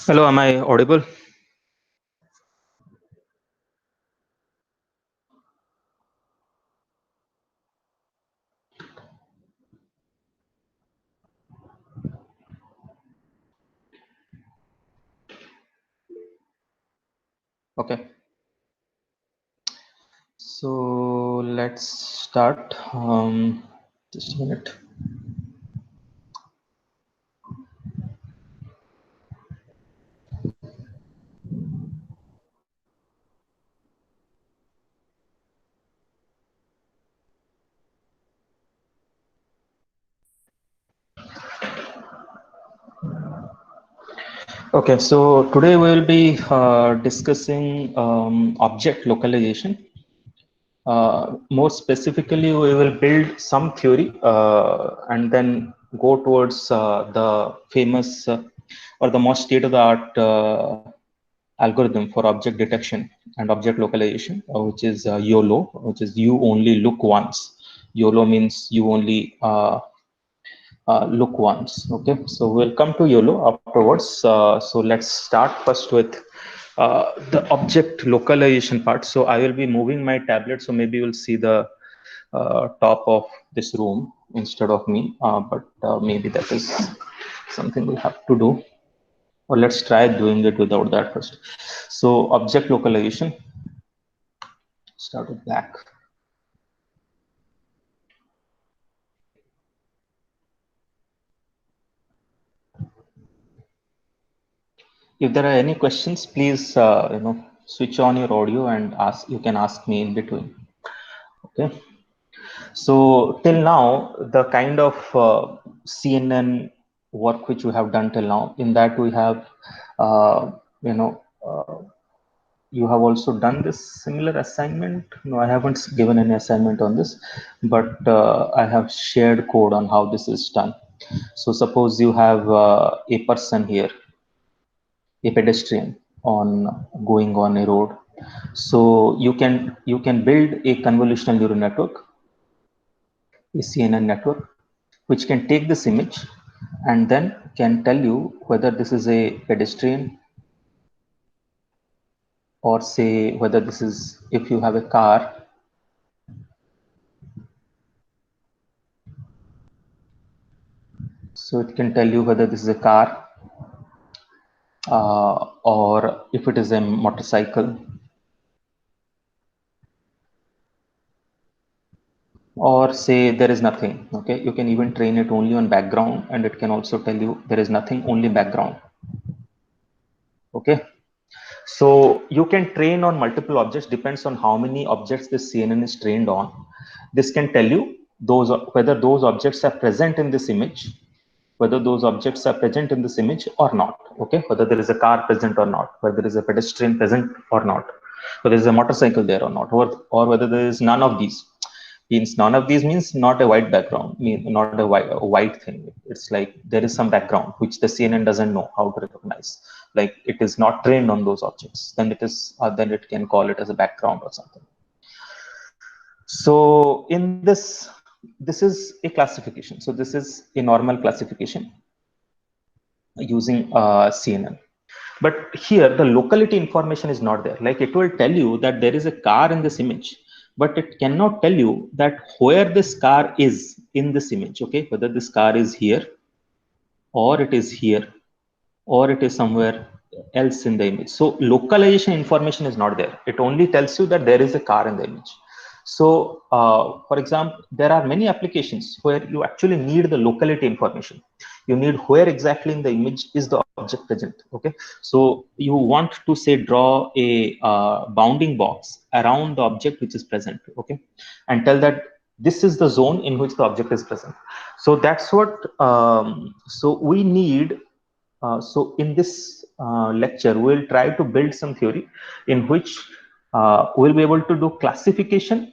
Hello, am I audible? Okay. So let's start. Just a minute. Okay, so today we will be discussing object localization. More specifically, we will build some theory and then go towards the famous or the most state-of-the-art algorithm for object detection and object localization, which is YOLO, which is you only look once. YOLO means you only look once. Okay, so we'll come to YOLO afterwards. So let's start first with the object localization part. So I will be moving my tablet, so maybe you'll see the top of this room instead of me, but maybe that is something we'll have to do, or let's try doing it without that first. So object localization, start with black. If there are any questions, please switch on your audio and ask. You can ask me in between. Okay. So till now, the kind of CNN work which we have done till now, in that we have, uh, you know, you have also done this similar assignment. No, I haven't given any assignment on this, but I have shared code on how this is done. So suppose you have a person here, a pedestrian on going on a road. So you can build a convolutional neural network, a CNN network, which can take this image and then can tell you whether this is a pedestrian, or say whether this is, if you have a car, so it can tell you whether this is a car, or if it is a motorcycle, or say there is nothing. Okay, you can even train it only on background, and it can also tell you there is nothing, only background. Okay, so you can train on multiple objects, depends on how many objects this CNN is trained on. This can tell you those, whether those objects are present in this image, whether those objects are present in this image or not. Okay, whether there is a car present or not, whether there is a pedestrian present or not, whether there is a motorcycle there or not, or whether there is none of these. Means none of these means not a white background, mean not a white thing. It's like there is some background which the CNN doesn't know how to recognize. Like it is not trained on those objects. Then it is then it can call it as a background or something. So in this is a classification. So this is a normal classification using CNN. But here the locality information is not there. Like it will tell you that there is a car in this image, but it cannot tell you that where this car is in this image. Okay, whether this car is here, or it is here, or it is somewhere else in the image. So localization information is not there. It only tells you that there is a car in the image. So for example, there are many applications where you actually need the locality information. You need where exactly in the image is the object present. Okay, so you want to say draw a bounding box around the object which is present. Okay, and tell that this is the zone in which the object is present. So that's what so we need. So in this lecture, we'll try to build some theory in which we'll be able to do classification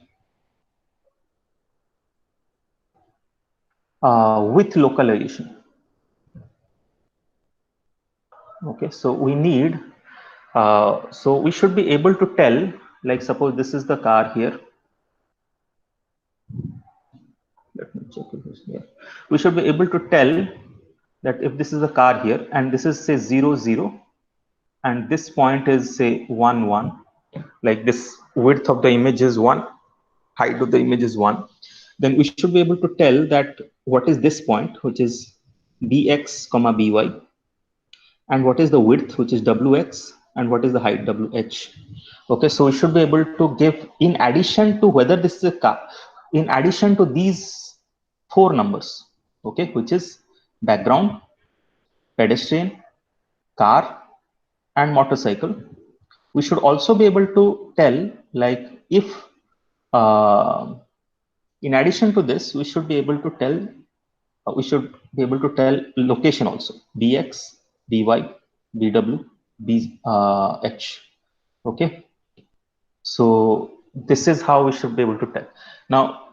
with localization. Okay, so we need, so we should be able to tell, like suppose this is the car here. Let me check if it's here. We should be able to tell that if this is a car here and this is say 0, 0, and this point is say 1 1, like this width of the image is 1, height of the image is 1, then we should be able to tell that what is this point, which is bx comma by, and what is the width, which is wx, and what is the height, wh. Okay, so we should be able to give, in addition to whether this is a car, in addition to these 4 numbers, okay, which is background, pedestrian, car, and motorcycle, we should also be able to tell, like, if in addition to this, we should be able to tell, location also, bx, by, bw, bh. Okay, so this is how we should be able to tell. Now,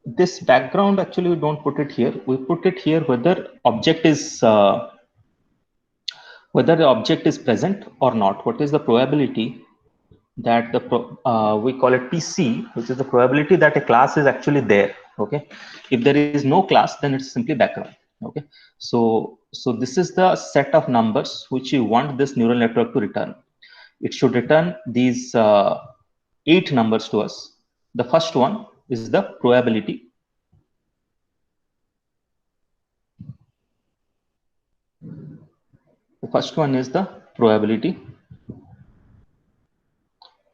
this background, actually we don't put it here. We put it here whether object is whether the object is present or not. What is the probability that the we call it PC, which is the probability that a class is actually there. Okay, if there is no class, then it's simply background. Okay, so this is the set of numbers which you want this neural network to return. It should return these 8 numbers to us. The first one is the probability. The first one is the probability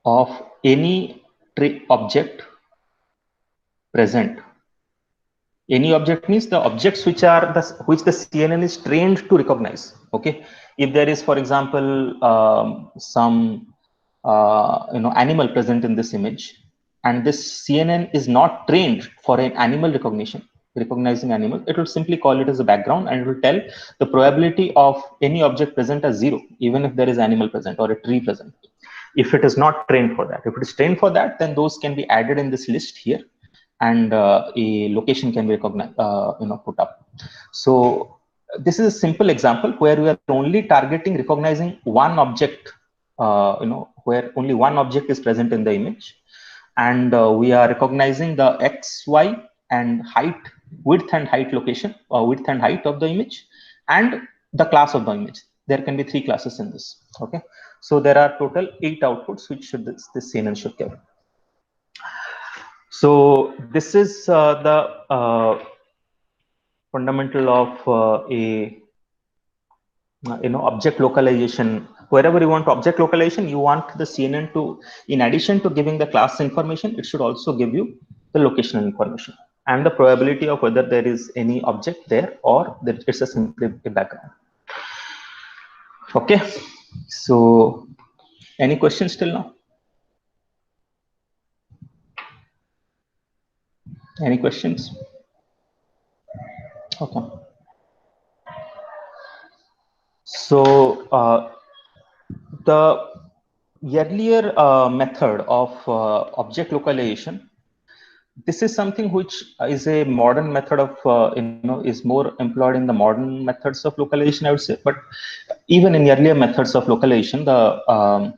of any object present. Any object means the objects which the CNN is trained to recognize. Okay, if there is, for example, some animal present in this image, and this CNN is not trained for an animal recognizing animal, it will simply call it as a background, and it will tell the probability of any object present as 0, even if there is animal present or a tree present. If it is not trained for that, if it is trained for that, then those can be added in this list here, and a location can be recognized, put up. So this is a simple example where we are only targeting recognizing one object, where only one object is present in the image, and we are recognizing the x, y, and height, width and height location, width and height of the image, and the class of the image. There can be 3 classes in this. Okay, so there are total 8 outputs which this CNN should give. So this is the fundamental of a object localization. Wherever you want object localization, you want the CNN to, in addition to giving the class information, it should also give you the locational information and the probability of whether there is any object there or that it's a simply a background. Okay, so any questions till now? Any questions? Okay. So the earlier method of object localization, this is something which is a modern method of is more employed in the modern methods of localization, I would say. But even in earlier methods of localization, the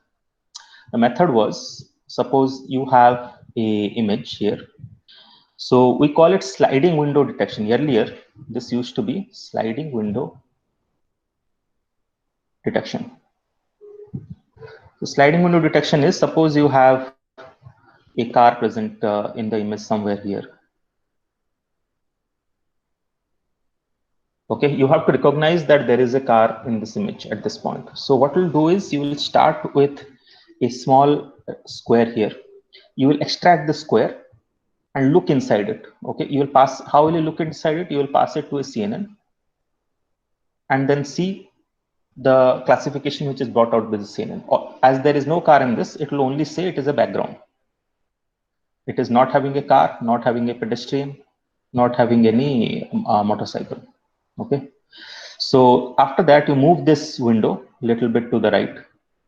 method was, suppose you have a image here. So we call it sliding window detection. Earlier, this used to be sliding window detection. So sliding window detection is, suppose you have a car present in the image somewhere here. Okay, you have to recognize that there is a car in this image at this point. So what we'll do is you will start with a small square here. You will extract the square and look inside it. Okay, you will pass, how will you look inside it? You will pass it to a CNN and then see the classification which is brought out with the CNN. As there is no car in this, it will only say it is a background. It is not having a car, not having a pedestrian, not having any motorcycle. Okay, so after that you move this window a little bit to the right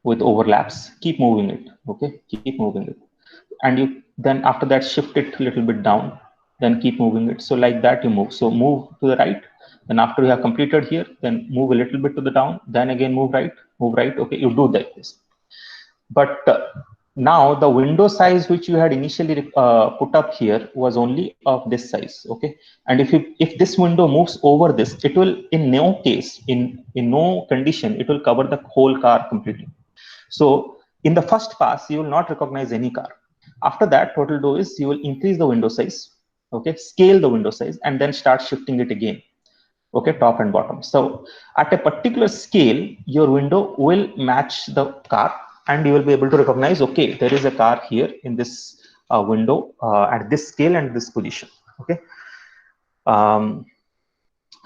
with overlaps. Keep moving it. Okay, keep moving it, and you then after that shift it a little bit down. Then keep moving it. So like that you move. So move to the right. Then after you have completed here, then move a little bit to the down. Then again move right, move right. Okay, you do like this. But now the window size which you had initially put up here was only of this size, okay? And if this window moves over this, it will in no case, in no condition, it will cover the whole car completely. So in the first pass, you will not recognize any car. After that, what it will do is you will increase the window size, okay, scale the window size, and then start shifting it again, okay, top and bottom. So at a particular scale, your window will match the car, and you will be able to recognize, okay, there is a car here in this window at this scale and this position, okay.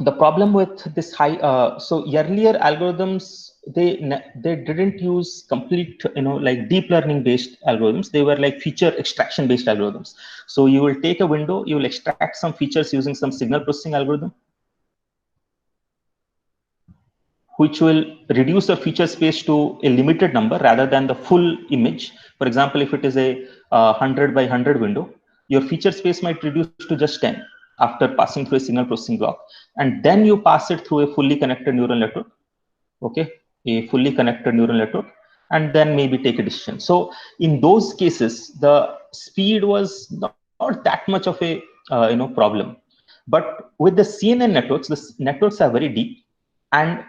The problem with this high, so earlier algorithms, they didn't use complete, like deep learning based algorithms. They were like feature extraction based algorithms. So you will take a window, you will extract some features using some signal processing algorithm, which will reduce the feature space to a limited number rather than the full image. For example, if it is a 100 by 100 window, your feature space might reduce to just 10 after passing through a signal processing block. And then you pass it through a fully connected neural network, okay, a fully connected neural network, and then maybe take a decision. So in those cases, the speed was not that much of a problem. But with the CNN networks, the networks are very deep, and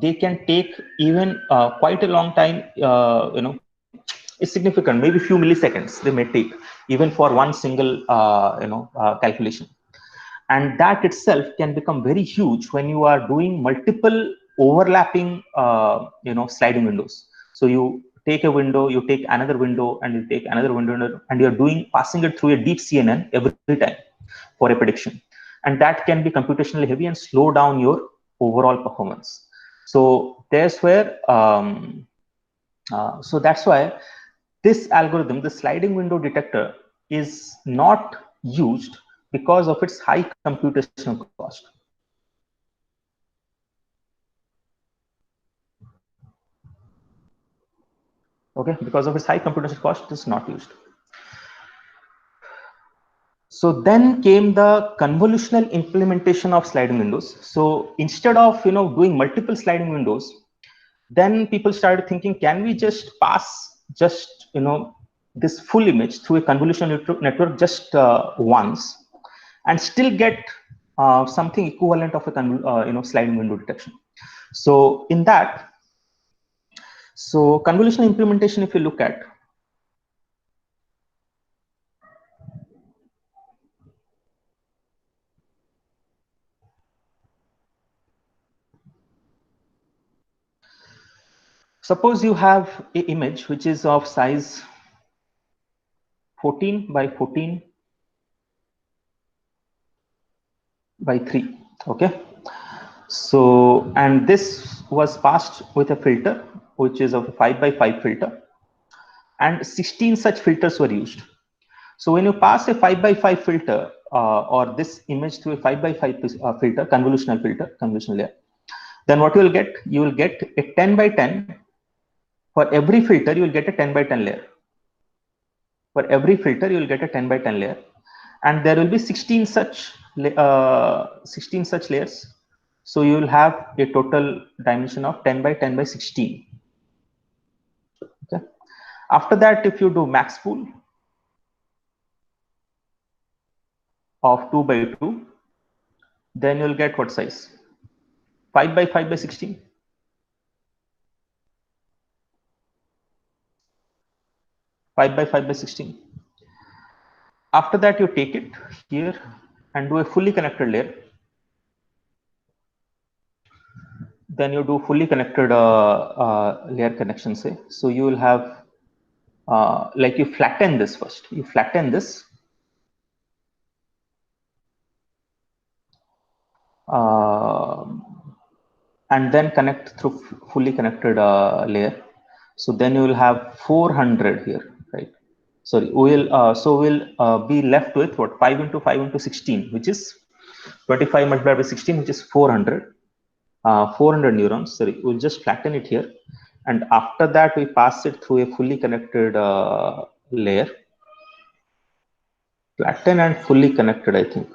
they can take even quite a long time, it's significant, maybe few milliseconds they may take, even for one single calculation. And that itself can become very huge when you are doing multiple overlapping sliding windows. So you take a window, you take another window, and you take another window, and you're passing it through a deep CNN every time for a prediction. And that can be computationally heavy and slow down your overall performance. So there's where so that's why this algorithm, the sliding window detector, is not used because of its high computational cost. Okay, because of its high computational cost, it is not used. So then came the convolutional implementation of sliding windows. So instead of doing multiple sliding windows, then people started thinking, can we just pass just this full image through a convolutional network just once, and still get something equivalent of a sliding window detection. So in that, so convolutional implementation, if you look at, suppose you have an image which is of size 14 by 14 by 3, okay. So, and this was passed with a filter which is of a 5 by 5 filter, and 16 such filters were used. So when you pass a 5 by 5 filter or this image through a 5 by 5 filter, convolutional layer, then what you will get? You will get a 10 by 10. For every filter, you will get a 10 by 10 layer. For every filter, you will get a 10 by 10 layer, and there will be 16 such layers. So you will have a total dimension of 10 by 10 by 16. Okay. After that, if you do max pool of 2 by 2, then you'll get what size? 5 by 5 by 16. 5 by 5 by 16. After that, you take it here and do a fully connected layer. Then you do fully connected layer connection, say. So you will have, like you flatten this first. You flatten this. And then connect through fully connected layer. So then you will have 400 here, right? Sorry, so we'll be left with what? 5 into 5 into 16, which is 25 multiplied by 16, which is 400. 400 neurons. Sorry, we'll just flatten it here, and after that we pass it through a fully connected layer. Flatten and fully connected, I think.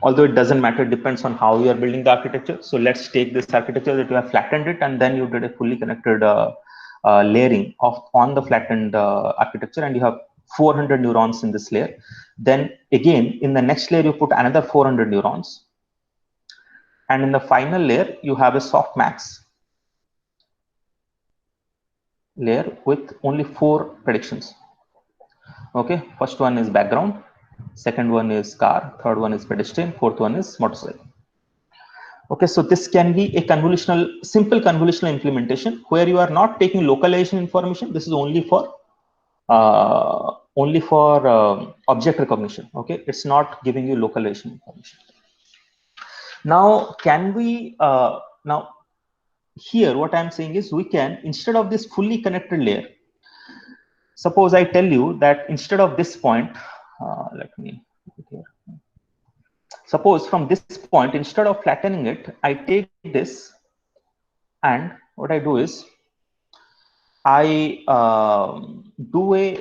Although it doesn't matter, it depends on how you are building the architecture. So let's take this architecture that you have flattened it, and then you did a fully connected layering of on the flattened architecture, and you have 400 neurons in this layer. Then again, in the next layer, you put another 400 neurons. And in the final layer, you have a softmax layer with only 4 predictions. Okay, first one is background, second one is car, third one is pedestrian, fourth one is motorcycle. Okay, so this can be a simple convolutional implementation where you are not taking localization information. This is only for object recognition. Okay, it's not giving you localization information. Now, can we now here what I'm saying is we can, instead of this fully connected layer, suppose I tell you that instead of this point, let me here. Suppose from this point, instead of flattening it, I take this, and what I do is I do a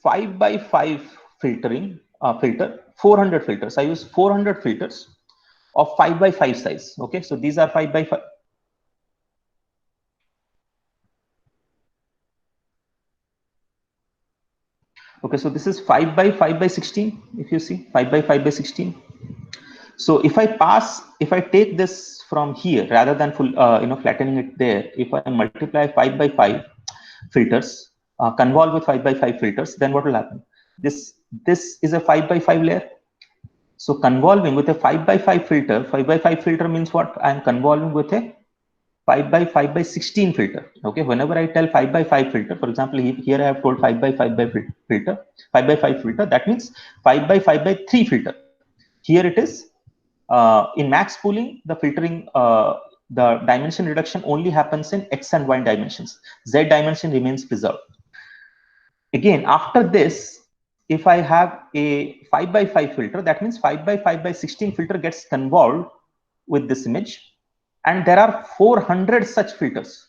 5x5 filtering filter, 400 filters. I use 400 filters of 5x5 size. Okay, so these are 5x5. Okay, so this is 5x5x16. If you see 5x5x16. So if I take this from here rather than full, flattening it there, if I multiply 5x5 filters, convolve with 5x5 filters, then what will happen? This is a 5x5 layer. So convolving with a 5x5 filter, 5x5 filter means what? I am convolving with a 5x5x16 filter. Okay, whenever I tell 5x5 filter, for example, here I have told 5x5 filter, 5x5 filter, that means 5x5x3 filter. Here it is. In max pooling, the filtering, the dimension reduction only happens in X and Y dimensions. Z dimension remains preserved. Again, after this, if I have a 5x5 filter, that means 5x5x16 filter gets convolved with this image. And there are 400 such filters.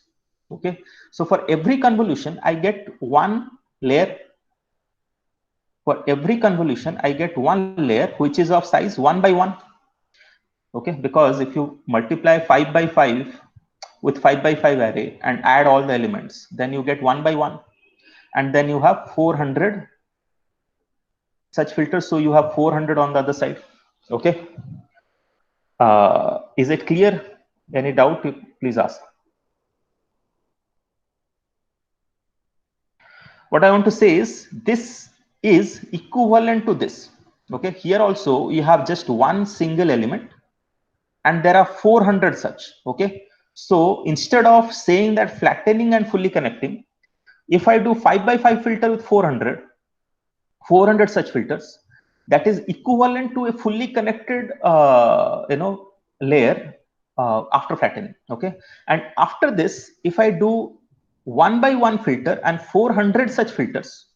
Okay, so for every convolution, I get one layer. For every convolution, I get one layer which is of size 1x1. Okay, because if you multiply 5x5 with 5x5 array and add all the elements, then you get 1x1, and then you have 400 such filters. So you have 400 on the other side. Okay, is it clear? Any doubt? Please ask. What I want to say is this is equivalent to this. Okay, here also you have just one single element, and there are 400 such. Okay, so instead of saying that flattening and fully connecting, if I do 5x5 filter with 400 such filters, that is equivalent to a fully connected layer after flattening. Okay, and after this, if I do 1x1 filter and 400 such filters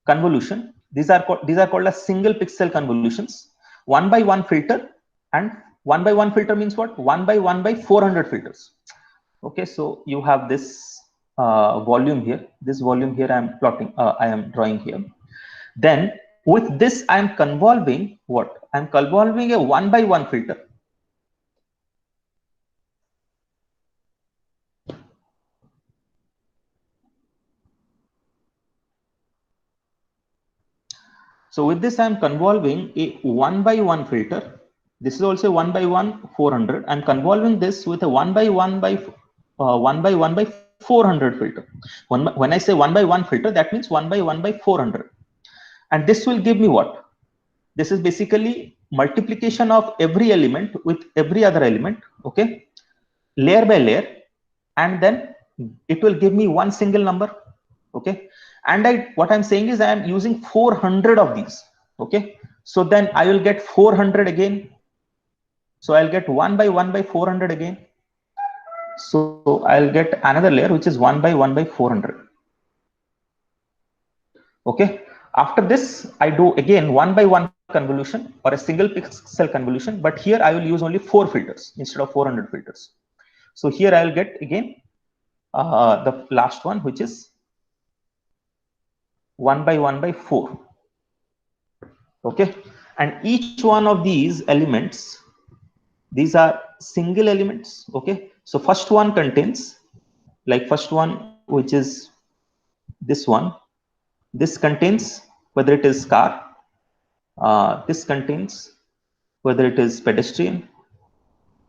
convolution, these are called as single pixel convolutions. 1x1 filter, and 1x1 filter means what? 1x1x400 filters. Okay, so you have this volume here. This volume here I am plotting. I am drawing here. Then with this I am convolving what? I am convolving a 1x1 filter. So with this I am convolving a 1x1 filter. This is also 1x1 400. I'm convolving this with a 1x1x400 filter. When I say 1x1 filter, that means 1x1x400. And this will give me what? This is basically multiplication of every element with every other element, okay, layer by layer, and then it will give me one single number. Okay, and what I'm saying is I am using 400 of these. Okay, so then I will get 400 again. So I'll get 1x1x400 again. So I'll get another layer which is 1x1x400. Okay, after this I do again 1x1 convolution or a single pixel convolution, but here I will use only 4 filters instead of 400 filters. So here I will get again the last one, which is 1x1x4. Okay, and each one of these elements, these are single elements. Okay, so first one contains, like first one which is this one. This contains whether it is car. This contains whether it is pedestrian,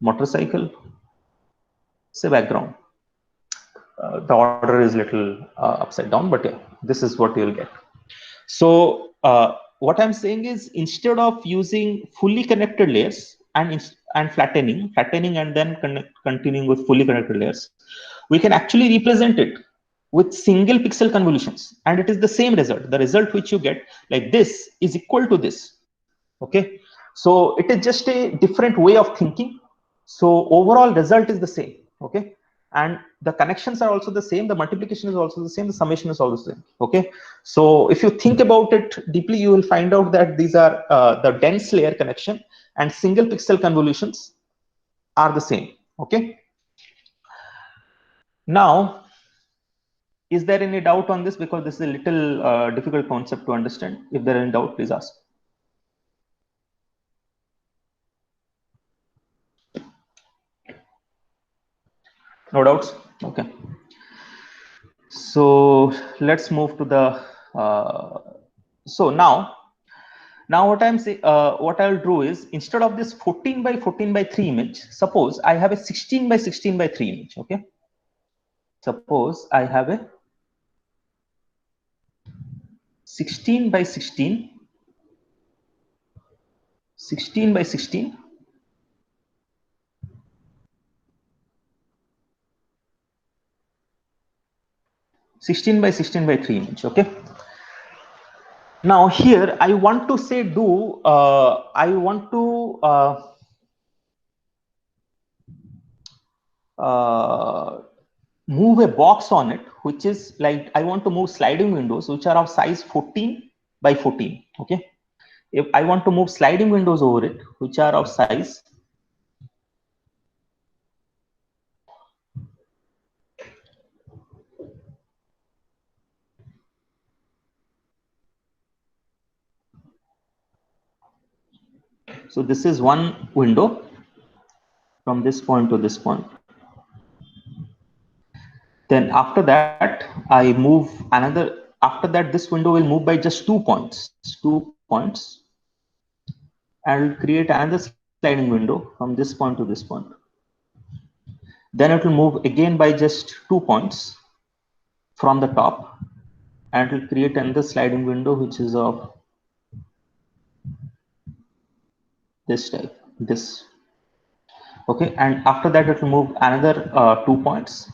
motorcycle, say background. The order is little upside down, but yeah, this is what you'll get. So what I'm saying is, instead of using fully connected layers and flattening and then continuing with fully connected layers, we can actually represent it with single pixel convolutions, and it is the same result. The result which you get, like this, is equal to this. Okay, so it is just a different way of thinking. So overall result is the same. Okay, and the connections are also the same, the multiplication is also the same, the summation is also the same. Okay, so if you think about it deeply, you will find out that these are the dense layer connection and single pixel convolutions are the same. Okay, now is there any doubt on this? Because this is a little difficult concept to understand. If there are any doubt, please ask. No doubts? Okay. So let's move to the so now what I'm saying, what I'll do is, instead of this 14 by 14 by 3 image, suppose I have a 16 by 16 by 3 image. Okay, suppose I have a 16 by 16 by 16 16 by 16 by 3 image. Okay, now here I want to say I want to move a box on it, which is like, I want to move sliding windows which are of size 14 by 14. Okay, if I want to move sliding windows over it which are of size 14. So this is one window from this point to this point. Then after that, I move another. After that, this window will move by just 2 points. 2 points. And create another sliding window from this point to this point. Then it will move again by just 2 points from the top, and it will create another sliding window which is of this type, this. Okay, and after that it will move another 2 points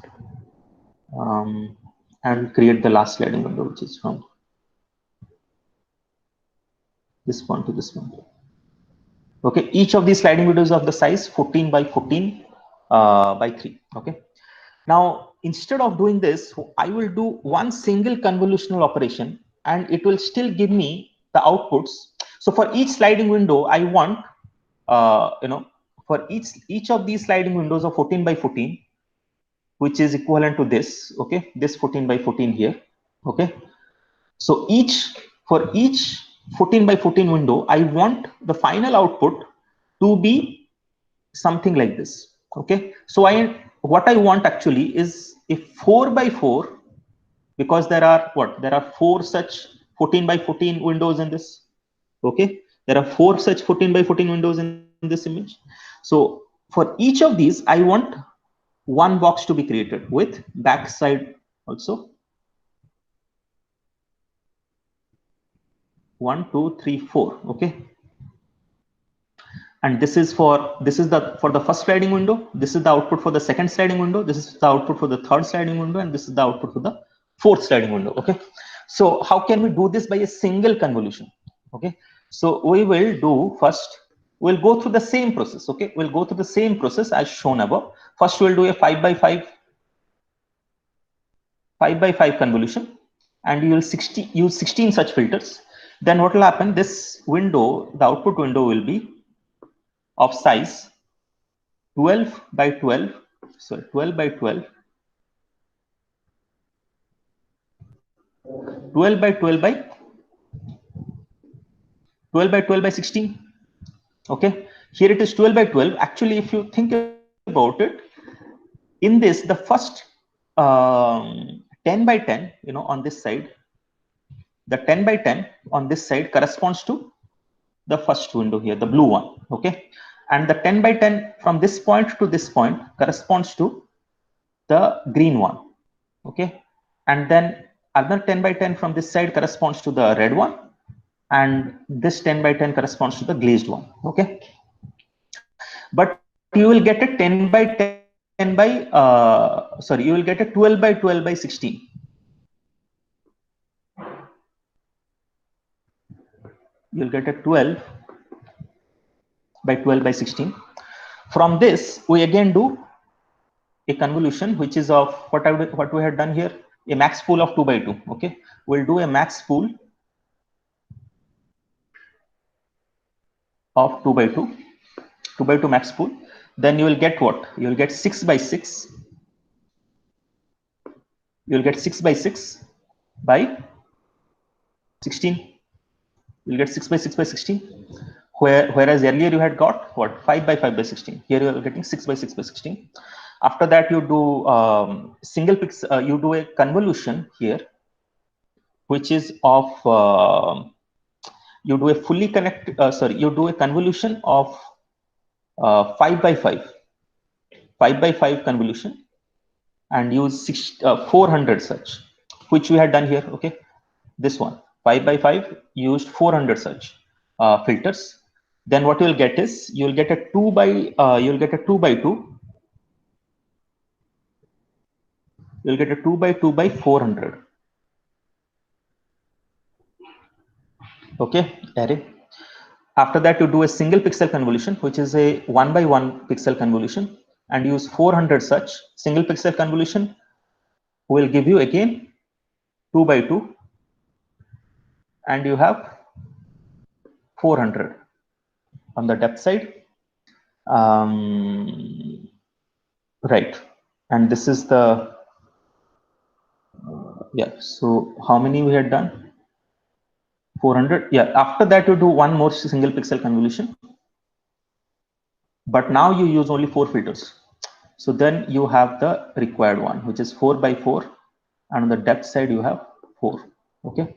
and create the last sliding window, which is from this point to this point. Okay, each of these sliding windows of the size 14 by 14 by 3. Okay, now instead of doing this, I will do one single convolutional operation and it will still give me the outputs. So for each sliding window, I want for each of these sliding windows of 14 by 14, which is equivalent to this. Okay, this 14 by 14 here. Okay, so for each 14 by 14 window, I want the final output to be something like this. Okay, so what I want actually is a 4 by 4, because there are 4 such 14 by 14 windows in this. Okay, there are 4 such 14 by 14 windows in this image. So for each of these, I want one box to be created with backside also. 1, 2, 3, 4. Okay, and this is for the first sliding window. This is the output for the second sliding window. This is the output for the third sliding window, and this is the output for the fourth sliding window. Okay, so how can we do this by a single convolution? Okay, so we will do first, we'll go through the same process. Okay, we'll go through the same process as shown above. First, we'll do a 5 by 5 convolution, and you will use 16 such filters. Then what will happen? This window, the output window, will be of size 12 by 12, sorry, 12 by 12, 12 by 12 by 12 by 12 by 16. Okay, here it is 12 by 12. Actually, if you think about it, in this, the first 10 by 10, on this side, the 10 by 10 on this side corresponds to the first window here, the blue one. Okay. And the 10 by 10 from this point to this point corresponds to the green one. Okay. And then another 10 by 10 from this side corresponds to the red one. And this 10 by 10 corresponds to the glazed one. Okay. But you will get a 10 by 10 by, you will get a 12 by 12 by 16. You'll get a 12 by 12 by 16. From this, we again do a convolution, which is of what we had done here, a max pool of 2 by 2. Okay, we'll do a max pool of 2 by 2, 2 by 2 max pool. Then you will get what? You will get 6 by 6. You will get 6 by 6 by 16. You'll get 6 by 6 by 16. Whereas earlier you had got what? 5 by 5 by 16. Here you are getting 6 by 6 by 16. After that, you do single pixel. You do a convolution here, which is of you do a fully connected. You do a convolution of 5 by 5, 5 by 5 convolution, and use 400 such, which we had done here. Okay, this one 5 by 5 used 400 such filters. Then what you will get is you will get a 2 by 2. You'll get a 2 by 2 by 400. Okay, array. After that, you do a single pixel convolution, which is a 1 by 1 pixel convolution, and use 400 such. Single pixel convolution will give you again 2 by 2, and you have 400 on the depth side. Right, and this is the yeah. So how many we had done? 400. Yeah. After that, you do one more single pixel convolution, but now you use only 4 filters. So then you have the required one, which is 4 by 4, and on the depth side you have 4. Okay.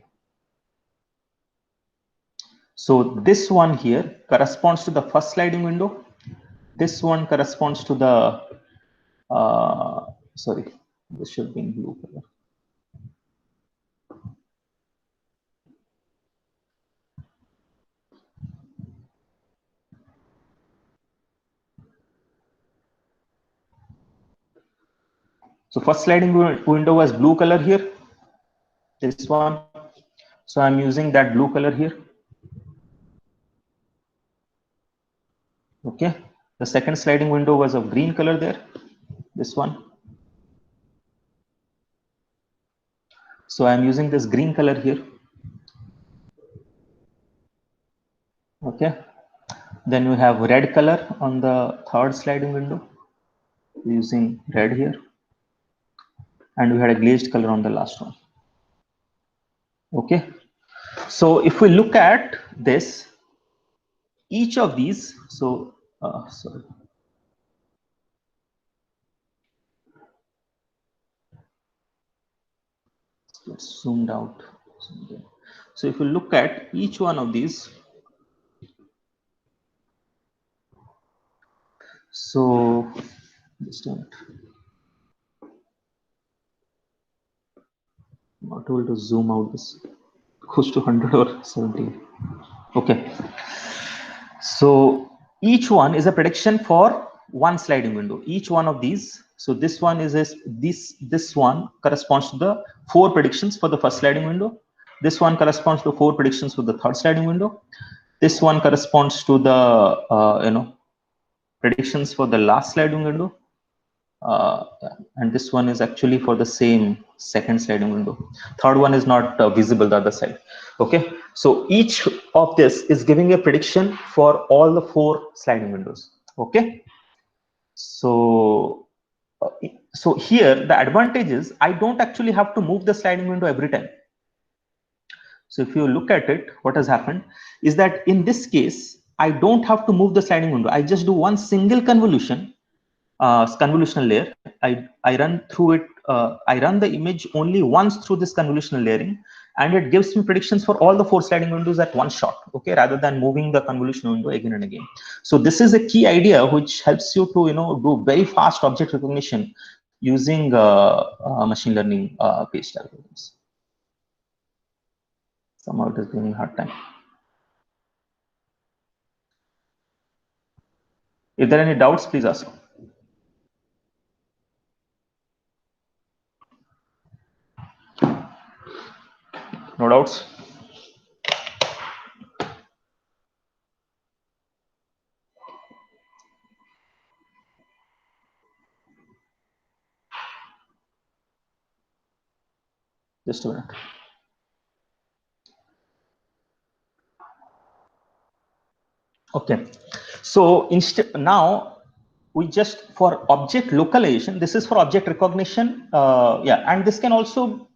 So this one here corresponds to the first sliding window. This one corresponds to the sorry, this should be in blue color. So first sliding window was blue color here, this one. So I'm using that blue color here. Okay. The second sliding window was of green color there, this one. So I'm using this green color here. Okay. Then we have red color on the third sliding window, using red here. And we had a glazed color on the last one. Okay. So if we look at this, each of these, so sorry. Let's zoomed out. So if you look at each one of these, so just a minute. Not able to zoom out this. Close to 100 or 70. Okay. So each one is a prediction for one sliding window. Each one of these. So this one is this one corresponds to the 4 predictions for the first sliding window. This one corresponds to 4 predictions for the third sliding window. This one corresponds to the predictions for the last sliding window. And this one is actually for the same second sliding window. Third one is not visible the other side. Okay, so each of this is giving a prediction for all the 4 sliding windows. Okay, so so here the advantage is I don't actually have to move the sliding window every time. So if you look at it, what has happened is that in this case I don't have to move the sliding window. I just do one single convolution convolutional layer. I run through it. I run the image only once through this convolutional layering, and it gives me predictions for all the 4 sliding windows at one shot. Okay, rather than moving the convolutional window again and again. So this is a key idea which helps you to do very fast object recognition using machine learning based algorithms. Somehow it is giving me a hard time. If there are any doubts, please ask. No doubts? Just a minute. Okay, so now we just, for object localization, this is for object recognition. Yeah, and this can also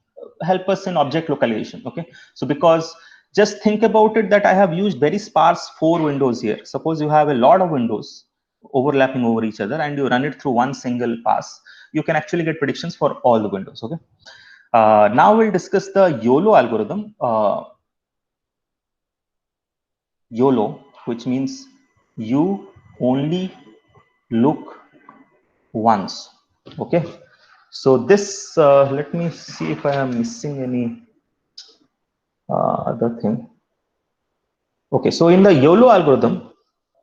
help us in object localization. Okay, so because just think about it that I have used very sparse 4 windows here. Suppose you have a lot of windows overlapping over each other and you run it through one single pass, you can actually get predictions for all the windows. Okay, now we'll discuss the YOLO algorithm. YOLO, which means you only look once. Okay, so this let me see if I am missing any other thing. Okay, so in the YOLO algorithm,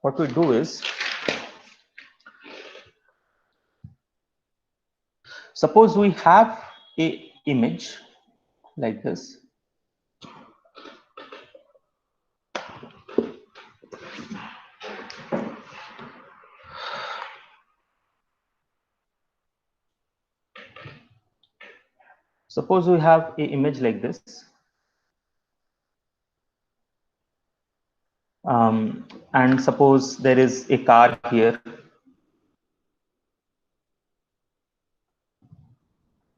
what we do is, suppose we have a image like this. Suppose we have an image like this. And suppose there is a car here,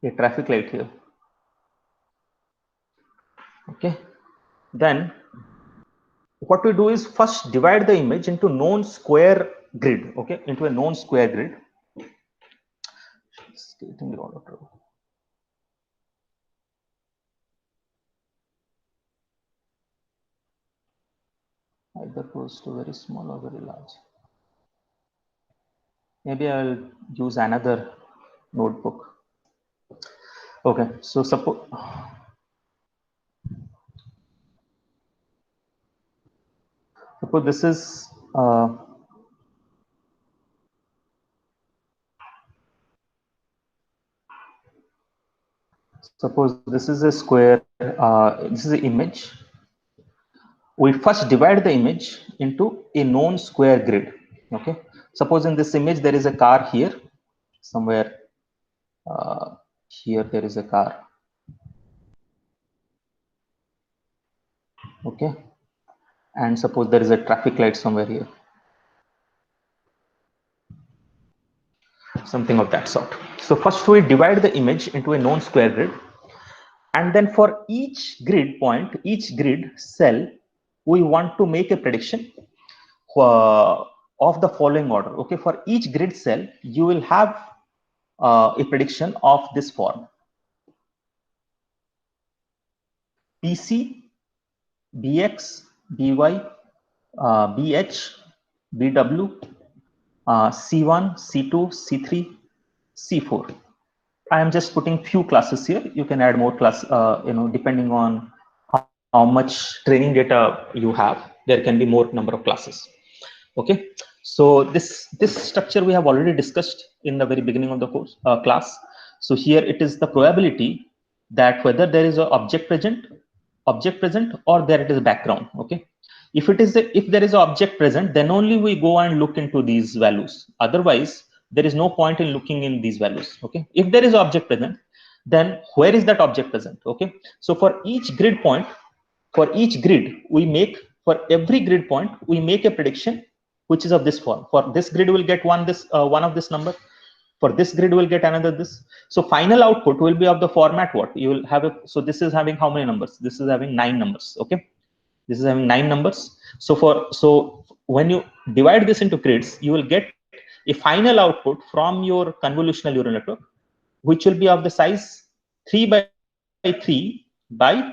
a traffic light here. Okay, then what we do is first divide the image into known square grid. Okay, into a known square grid. It's getting a lot of trouble. Either goes to very small or very large. Maybe I'll use another notebook. Okay, so suppose this is suppose this is a square. This is an image. We first divide the image into a known square grid. Okay, suppose in this image there is a car here somewhere. Here there is a car. Okay, and suppose there is a traffic light somewhere here, something of that sort. So first we divide the image into a known square grid, and then for each grid point, each grid cell, we want to make a prediction of the following order. Okay, for each grid cell you will have a prediction of this form: PC, BX, BY, BH, BW, C1, C2, C3, C4. I am just putting few classes here. You can add more class, depending on how much training data you have. There can be more number of classes. Okay, so this structure we have already discussed in the very beginning of the course class. So here it is the probability that whether there is an object present or there it is background. Okay, if there is an object present, then only we go and look into these values. Otherwise there is no point in looking in these values. Okay, if there is an object present, then where is that object present? Okay, so for each grid point, for each grid for every grid point we make a prediction which is of this form. For this grid will get one of this number, for this grid will get another this. So final output will be of the format what you will have. So this is having how many numbers? This is having 9 numbers. Okay, this is having 9 numbers. So when you divide this into grids, you will get a final output from your convolutional neural network, which will be of the size 3 by 3 by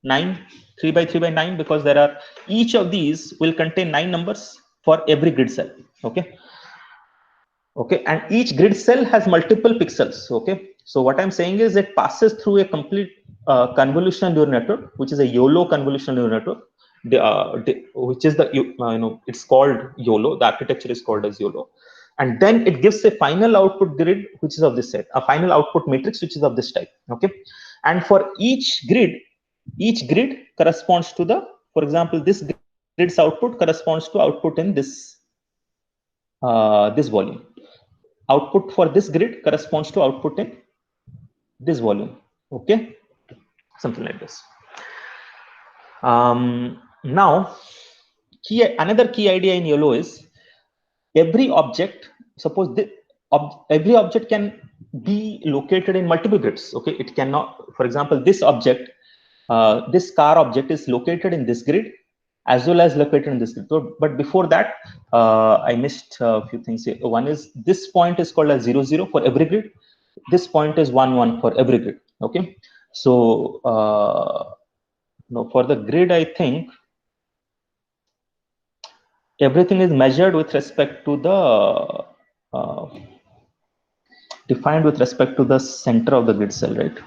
9, 3 by 3 by 9, because there are, each of these will contain 9 numbers for every grid cell. Okay. Okay, and each grid cell has multiple pixels. Okay, so what I'm saying is it passes through a complete convolutional neural network, which is a YOLO convolutional neural network, which is the it's called YOLO. The architecture is called as YOLO, and then it gives a final output grid, which is of this set, a final output matrix, which is of this type. Okay, and for each grid corresponds to the, for example, this grid's output corresponds to output in this this volume. Output for this grid corresponds to output in this volume. Okay, something like this. Now, another key idea in YOLO is every object, suppose every object can be located in multiple grids. Okay, it cannot, for example, this object, this car object is located in this grid as well as located in this grid. But before that, I missed a few things here. One is this point is called as 0, 0 for every grid. This point is 1, 1 for every grid. Okay, so no, for the grid, I think everything is measured with respect to the defined with respect to the center of the grid cell, right?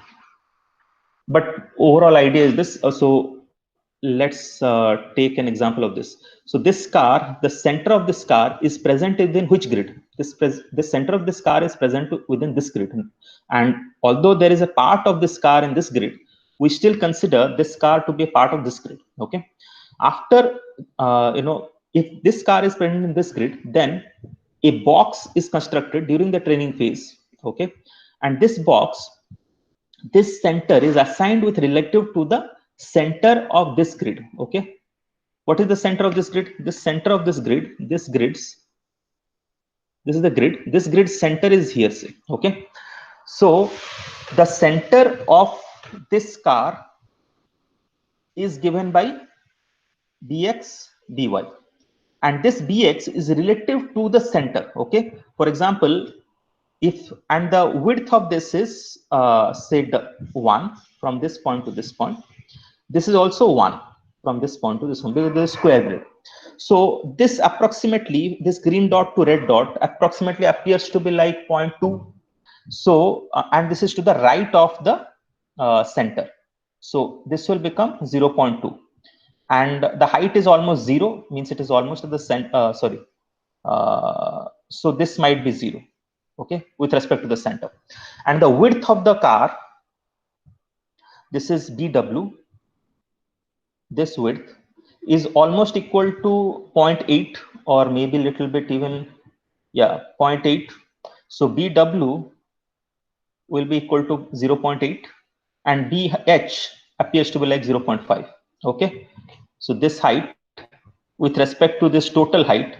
But overall idea is this. So let's take an example of this. So this car, the center of this car is present within which grid? The center of this car is present within this grid. And although there is a part of this car in this grid, we still consider this car to be a part of this grid. Okay. After, if this car is present in this grid, then a box is constructed during the training phase. Okay. And this box, this center is assigned with relative to the center of this grid. Okay, what is the center of this grid? The center of this grid, this is the grid, this grid center is here, say. Okay, so the center of this car is given by bx by, and this bx is relative to the center. Okay, for example, if, and the width of this is say 1 from this point to this point, this is also 1 from this point to this one, because this is square grid. So this approximately, this green dot to red dot approximately appears to be like 0.2. So and this is to the right of the center, so this will become 0.2, and the height is almost 0, means it is almost at the center. So this might be 0. Okay, with respect to the center, and the width of the car, this is bw, this width is almost equal to 0.8, or maybe a little bit even, yeah, 0.8. So bw will be equal to 0.8, and bh appears to be like 0.5. Okay, so this height with respect to this total height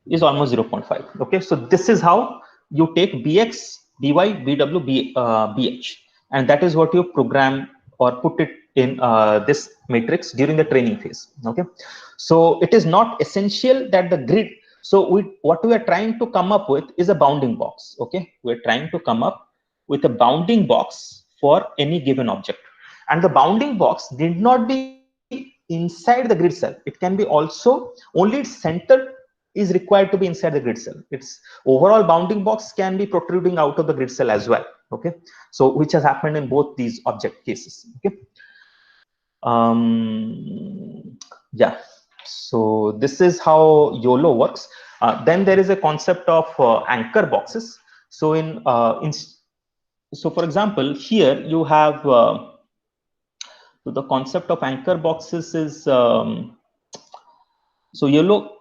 is almost 0.5. Okay, so this is how you take bx, by, bw, bh, and that is what you program or put it in this matrix during the training phase. Okay, so it is not essential that the grid, so what we are trying to come up with is a bounding box. Okay, we're trying to come up with a bounding box for any given object, and the bounding box need not be inside the grid cell. It can be also, only its center is required to be inside the grid cell. Its overall bounding box can be protruding out of the grid cell as well. Okay, so which has happened in both these object cases. Okay, yeah, so this is how YOLO works. Then there is a concept of anchor boxes. So so for example, here you have so the concept of anchor boxes is so YOLO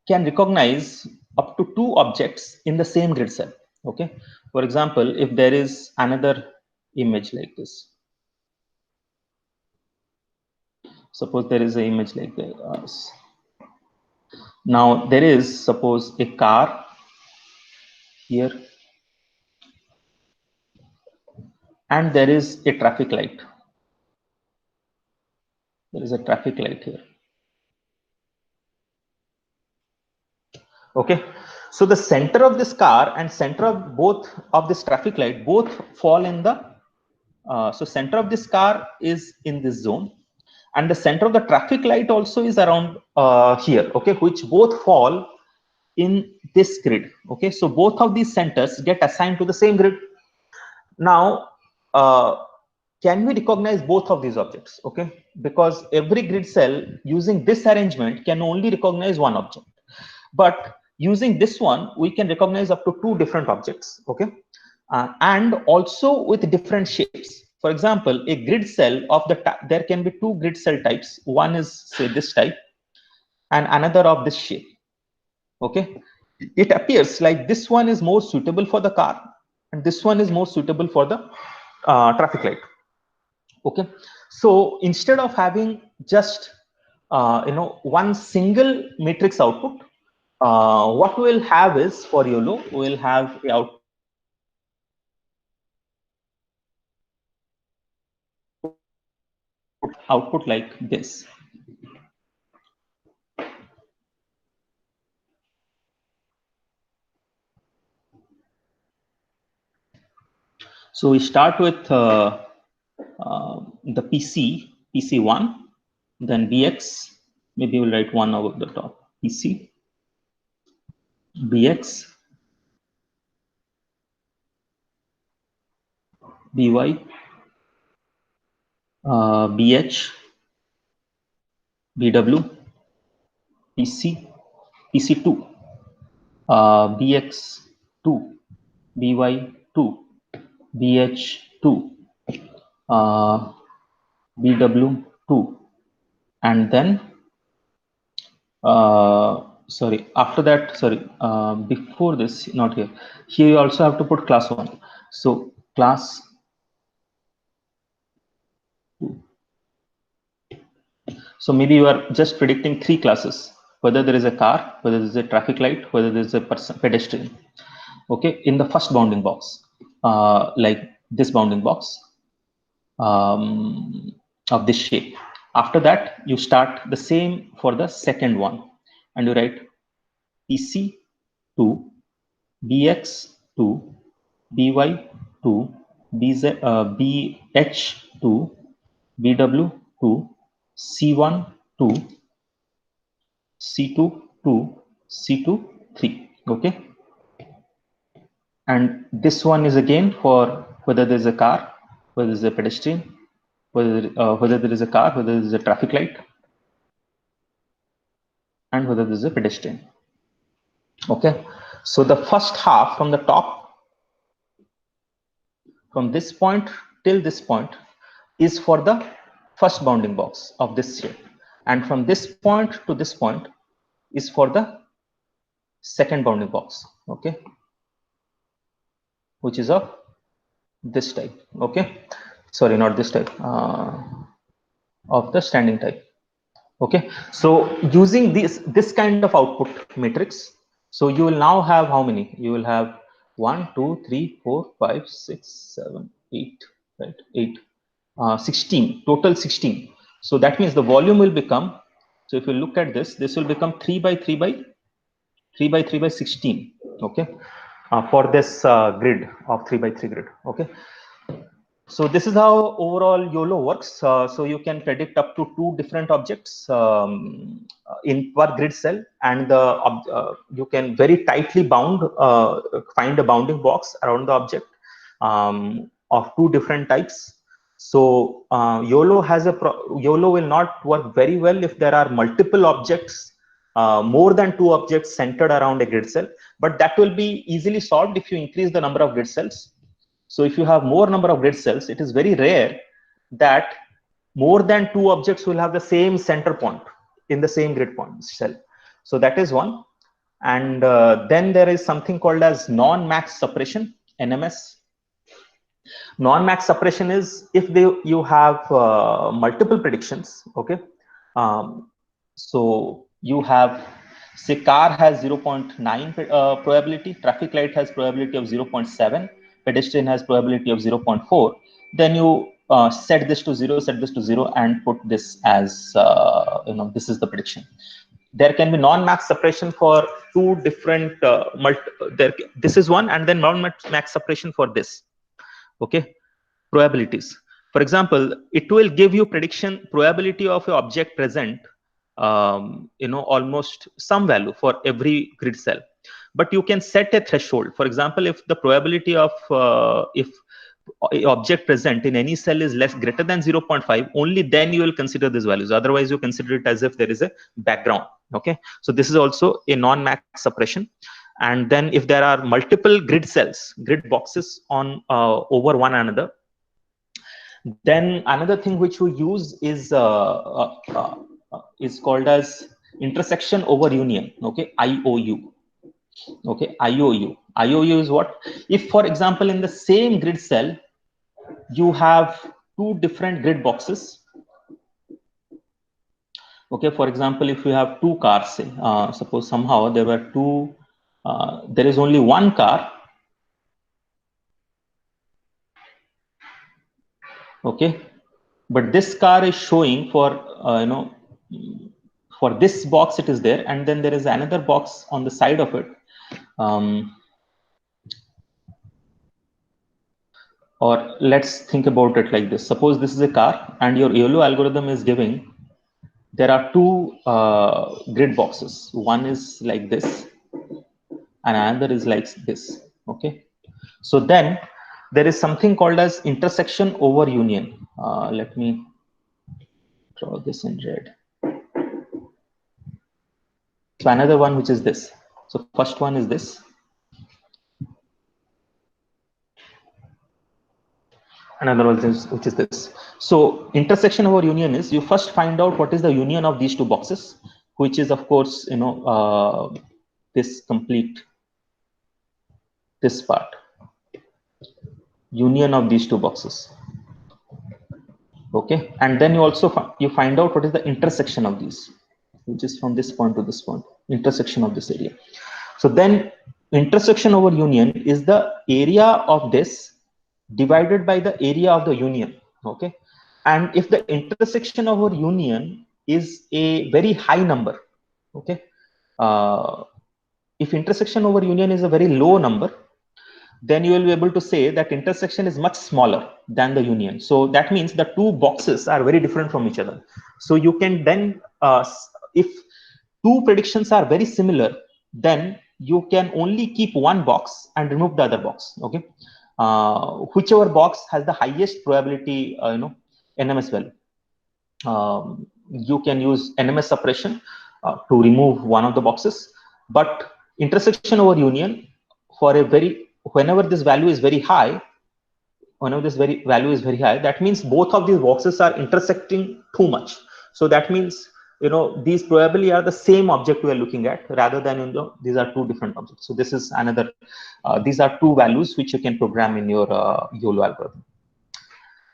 can recognize up to 2 objects in the same grid cell. Okay, for example, if there is another image like this, suppose there is an image like this. Now there is, suppose, a car here, and there is a traffic light. There is a traffic light here. Okay, So the center of this car and center of both of this traffic light both fall in the so center of this car is in this zone, and the center of the traffic light also is around here, okay, which both fall in this grid. Okay, so both of these centers get assigned to the same grid. Now can we recognize both of these objects? Okay, because every grid cell using this arrangement can only recognize one object, but using this one we can recognize up to 2 different objects. Okay, and also with different shapes. For example, a grid cell of there can be 2 grid cell types. One is, say, this type and another of this shape. Okay, it appears like this one is more suitable for the car and this one is more suitable for the traffic light. Okay, so instead of having just one single matrix output, what we'll have is, for YOLO, we'll have a output like this. So we start with the PC1, then BX, maybe we'll write 1 over the top, PC, BX, BY, BH, BW, PC, PC2, BX2, BY2, BH2, BW2, and then sorry, after that, sorry, before this, not here. Here you also have to put class 1. So class 2. So maybe you are just predicting 3 classes, whether there is a car, whether there is a traffic light, whether there is a pedestrian. Okay, in the first bounding box, like this bounding box of this shape. After that, you start the same for the second one, and you write PC2, BX2, BY2, BH2, BW2, C1, 2, C2, 2, C2, 3. Okay. And this one is again for whether there's a car, whether there's a pedestrian, whether there is a car, whether there is a traffic light, and whether there is a pedestrian. Okay. So the first half from the top, from this point till this point, is for the first bounding box of this shape, and from this point to this point is for the second bounding box. Okay, which is of this type. Okay, sorry, not this type, of the standing type. Okay, so using this kind of output matrix, so you will now have how many? You will have 1, 2, 3, 4, 5, 6, 7, 8, right? 8, 16, total 16. So that means the volume will become, so if you look at this, this will become 3 by 3 by 3 by 3 by 16. Okay, for this grid of 3 by 3 grid. Okay, so this is how overall YOLO works. So you can predict up to 2 different objects in per grid cell, and you can very tightly find a bounding box around the object of 2 different types. So YOLO will not work very well if there are multiple objects, more than 2 objects centered around a grid cell, but that will be easily solved if you increase the number of grid cells. So if you have more number of grid cells, it is very rare that more than 2 objects will have the same center point in the same grid point cell. So that is one. And then there is something called as non-max suppression, NMS. Non-max suppression is if you have multiple predictions. Okay, so you have, say, car has 0.9 probability, traffic light has probability of 0.7, pedestrian has probability of 0.4. Then you set this to 0, set this to 0, and put this as this is the prediction. There can be non-max suppression for two different this is one, and then max separation for this. Okay, probabilities. For example, it will give you prediction probability of your object present, almost some value for every grid cell. But you can set a threshold. For example, if the probability of if a object present in any cell is greater than 0.5, only then you will consider these values. Otherwise, you consider it as if there is a background. Okay, so this is also a non-max suppression. And then if there are multiple grid cells, grid boxes on over one another, then another thing which we use is called as intersection over union. Okay, IOU. Okay, IOU. IOU is what? If, for example, in the same grid cell, you have two different grid boxes. Okay, for example, if you have two cars, say, suppose somehow there were two, there is only one car. Okay, but this car is showing for, for this box it is there, and then there is another box on the side of it. Or let's think about it like this. Suppose this is a car and your YOLO algorithm is giving, there are two grid boxes. One is like this and another is like this. Okay, so then there is something called as intersection over union. Let me draw this in red. So another one, which is this. So first one is this. Another one is, which is this. So intersection over union is, you first find out what is the union of these two boxes, which is of course, this complete, this part, union of these two boxes. Okay, and then you also you find out what is the intersection of these, which is from this point to this point, intersection of this area. So then intersection over union is the area of this divided by the area of the union. Okay, and if the intersection over union is a very high number, okay, if intersection over union is a very low number, then you will be able to say that intersection is much smaller than the union. So that means the two boxes are very different from each other. So you can then, if two predictions are very similar, then you can only keep one box and remove the other box. Okay, whichever box has the highest probability, NMS value. You can use NMS suppression to remove one of the boxes, but intersection over union, for a whenever this value is very high, that means both of these boxes are intersecting too much. So that means, these probably are the same object we are looking at, rather than these are two different objects. So this is another, these are two values which you can program in your YOLO algorithm.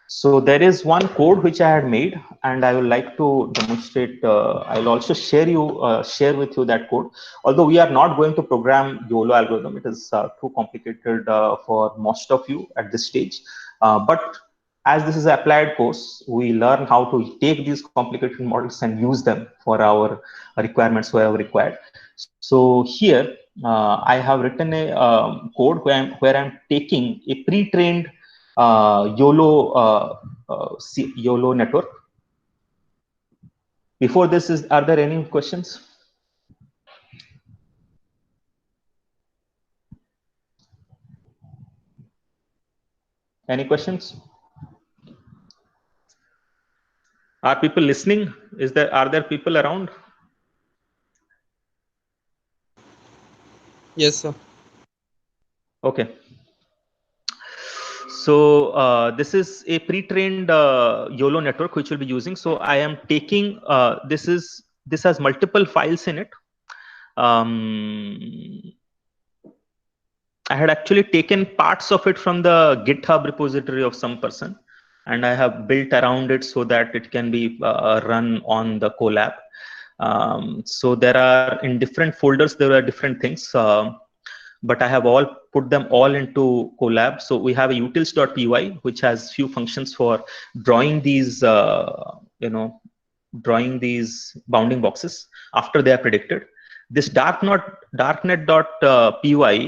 So there is one code which I had made, and I would like to demonstrate. I'll also share with you that code. Although we are not going to program YOLO algorithm, it is too complicated for most of you at this stage. But as this is an applied course, we learn how to take these complicated models and use them for our requirements wherever required. So here I have written a code where I'm taking a pre-trained YOLO network. Before this, are there any questions? Any questions? Are people listening? Are there people around? Yes, sir. Okay. So this is a pre-trained YOLO network which we'll be using. So I am taking this has multiple files in it. I had actually taken parts of it from the GitHub repository of some person, and I have built around it so that it can be run on the Colab. So there are, in different folders, there are different things, but I have put them all into Colab. So we have a utils.py, which has few functions for drawing these, drawing these bounding boxes after they are predicted. This darknet.py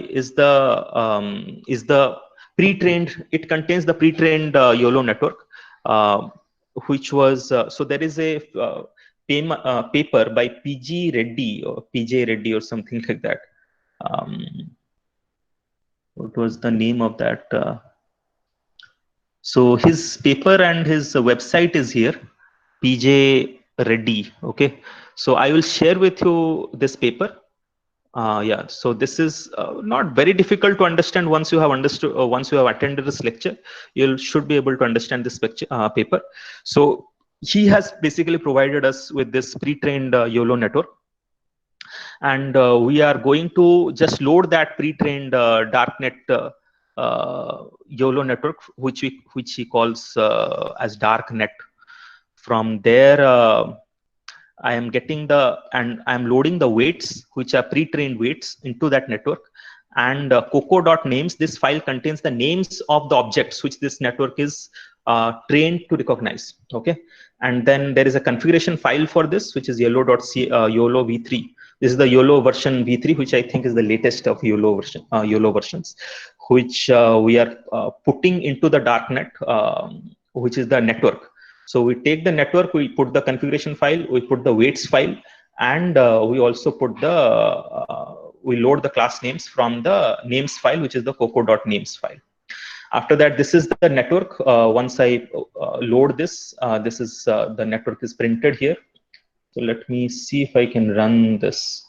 is the pre-trained. It contains the pre-trained YOLO network, which was so there is a paper by PG Reddy or PJ Reddy or something like that. What was the name of that? So his paper and his website is here, PJ Reddy. Okay, so I will share with you this paper. Yeah, so this is not very difficult to understand once you have understood, once you have attended this lecture, you should be able to understand this paper. So he has basically provided us with this pre-trained YOLO network. And we are going to just load that pre-trained darknet YOLO network, which he calls as darknet. From there, I am getting and I am loading the weights, which are pre-trained weights, into that network. And coco.names, this file contains the names of the objects which this network is trained to recognize. Okay, and then there is a configuration file for this, which is YOLO v3. This is the YOLO version v3, which I think is the latest of YOLO versions, which we are putting into the darknet, which is the network. So we take the network, we put the configuration file, we put the weights file, and we also put we load the class names from the names file, which is the coco.names file. After that, this is the network. Once I load this, this is the network is printed here. So let me see if I can run this.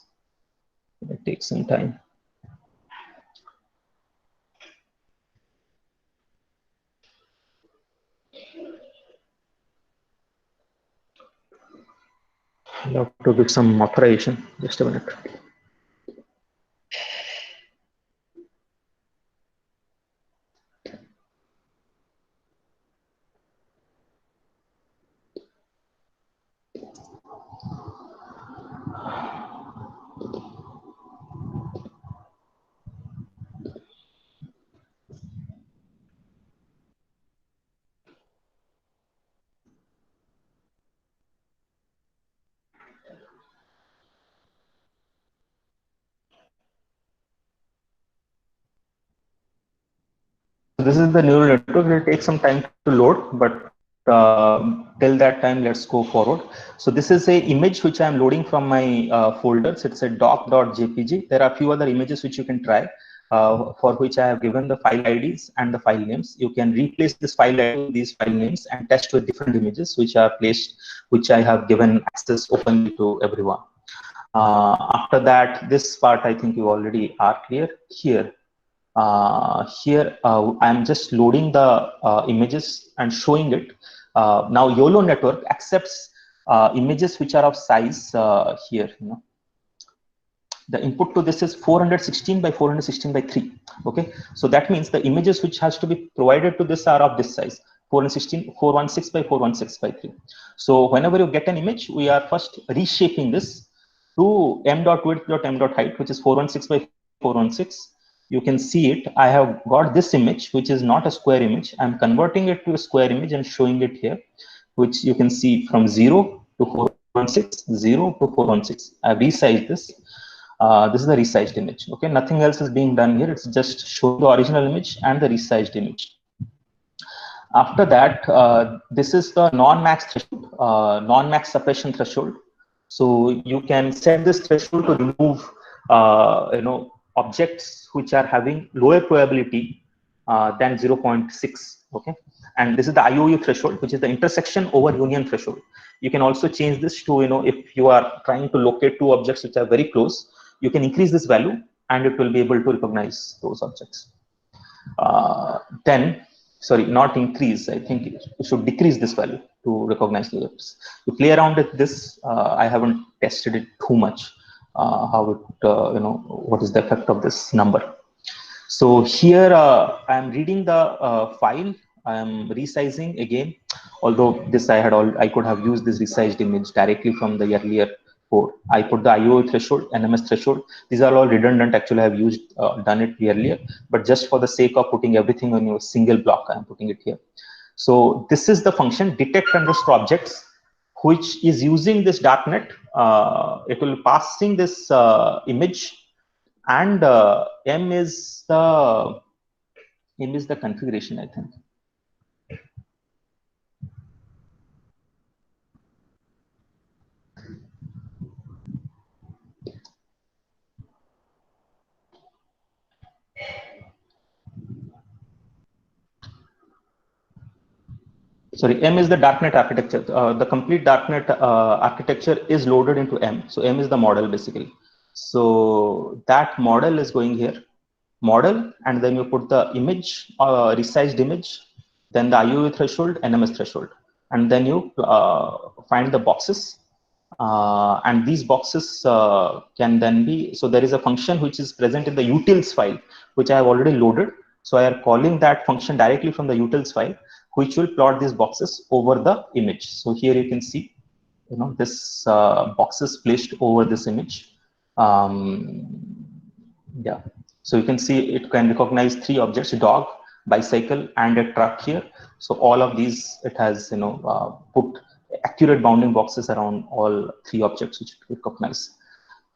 It takes some time. I'll have to give some authorization. Just a minute. This is the neural network. It will take some time to load, but till that time, let's go forward. So this is a image which I am loading from my folders. It's a doc.jpg. There are a few other images which you can try, for which I have given the file IDs and the file names. You can replace this file ID with these file names and test with different images which are placed, which I have given access openly to everyone. After that, this part I think you already are clear. Here I'm just loading the images and showing it. Now YOLO network accepts images which are of size here. The input to this is 416 by 416 by 3. Okay, so that means the images which has to be provided to this are of this size, 416 by 416 by 3. So whenever you get an image, we are first reshaping this to m.width.m.height, which is 416 by 416. You can see it. I have got this image, which is not a square image. I'm converting it to a square image and showing it here, which you can see from 0 to 416, 0 to 416. I've resized this. This is the resized image. Okay, nothing else is being done here. It's just showing the original image and the resized image. After that, this is the non-max threshold, non-max suppression threshold. So you can set this threshold to remove, objects which are having lower probability than 0.6. Okay, and this is the IOU threshold, which is the intersection over union threshold. You can also change this to, if you are trying to locate two objects which are very close, you can increase this value and it will be able to recognize those objects. Then, sorry, not increase. I think you should decrease this value to recognize the objects. You play around with this. I haven't tested it too much. How it, what is the effect of this number? So here I am reading the file. I am resizing again. Although this I could have used this resized image directly from the earlier code. I put the IO threshold, NMS threshold. These are all redundant. Actually, I have used done it earlier, but just for the sake of putting everything on your single block, I am putting it here. So this is the function detect underscore objects, which is using this darknet it will passing this image, and m is the configuration, I think. Sorry, M is the darknet architecture. The complete darknet architecture is loaded into M. So M is the model basically. So that model is going here, model, and then you put the image, resized image, then the IOV threshold, NMS threshold, and then you find the boxes. And these boxes can then be, so there is a function which is present in the utils file, which I have already loaded. So I am calling that function directly from the utils file, which will plot these boxes over the image. So here you can see, this boxes placed over this image. Yeah, so you can see it can recognize 3 objects: dog, bicycle, and a truck here. So all of these, it has put accurate bounding boxes around all 3 objects which it recognize.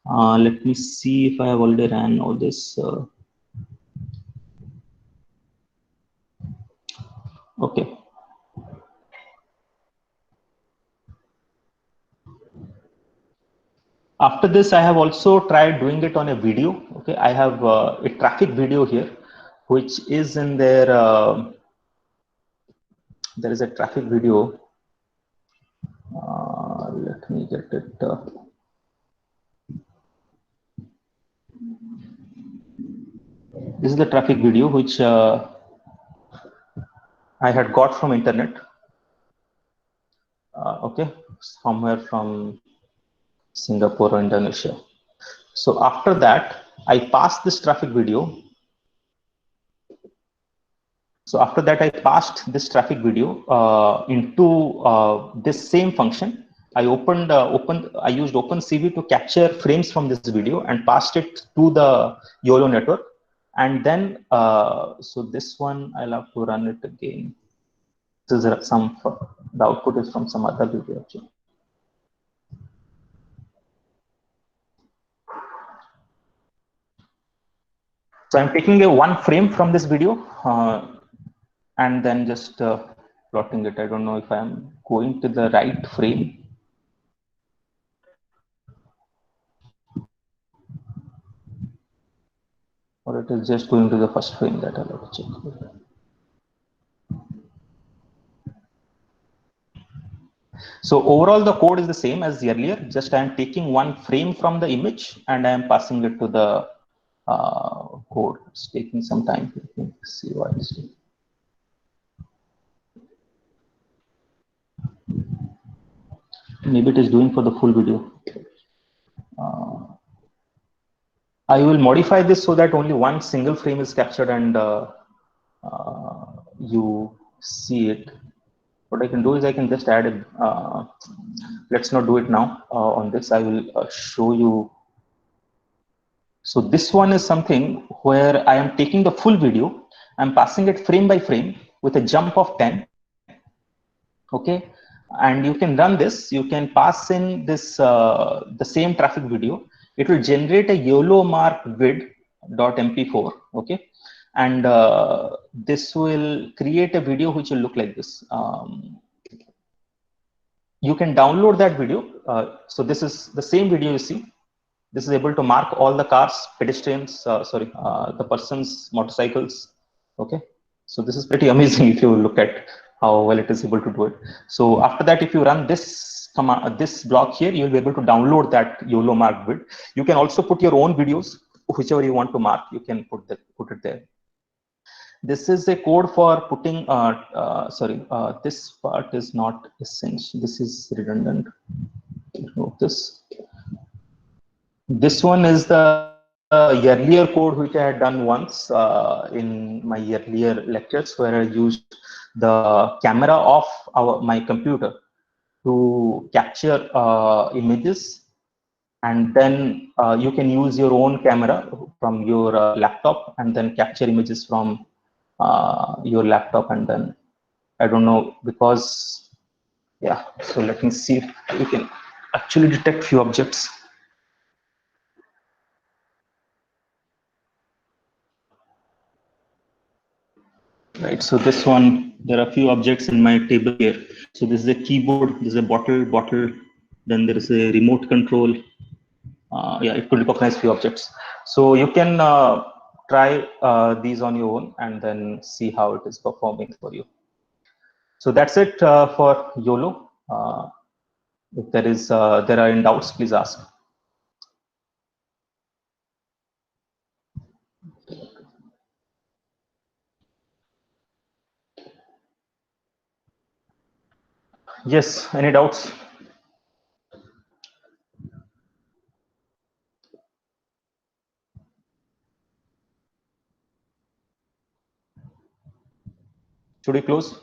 Let me see if I have already ran all this. Okay. After this, I have also tried doing it on a video. Okay, I have a traffic video here, which is in there. There is a traffic video. Let me get it. This is the traffic video which I had got from internet. Okay, somewhere from Singapore or Indonesia. So after that, I passed this traffic video. So after that, I passed this traffic video into this same function. I I used OpenCV to capture frames from this video and passed it to the YOLO network. And then, so this one, I'll have to run it again. This is the output is from some other video actually. So I'm taking one frame from this video and then just plotting it. I don't know if I'm going to the right frame. Or it is just going to the first frame that I'll have to check. So overall, the code is the same as earlier. Just I am taking one frame from the image and I am passing it to the code. It's taking some time. Let me see why it's taking. Maybe it is doing for the full video. I will modify this so that only one single frame is captured and you see it. What I can do is I can just add it. Let's not do it now on this. I will show you. So this one is something where I am taking the full video. I'm passing it frame by frame with a jump of 10. Okay. And you can run this. You can pass in this the same traffic video. It will generate a YOLO mark vid.mp4. Okay. And this will create a video which will look like this. You can download that video. So this is the same video you see. This is able to mark all the cars, pedestrians, the persons, motorcycles. Okay. So this is pretty amazing if you look at how well it is able to do it. So after that, if you run this command, this block here, you'll be able to download that YOLO mark vid. You can also put your own videos, whichever you want to mark, you can put it there. This is a code for putting, this part is not essential. This is redundant. Remove this. This one is the earlier code which I had done once in my earlier lectures, where I used the camera of my computer to capture images, and then you can use your own camera from your laptop and then capture images from your laptop. And then I don't know, because yeah, so let me see if you can. actually detect few objects. Right, so this one, there are a few objects in my table here. So this is a keyboard, this is a bottle, then there is a remote control. Yeah, it could recognize few objects. So you can try these on your own and then see how it is performing for you. So that's it for YOLO. If there are any doubts, please ask. Yes, any doubts? Should we close?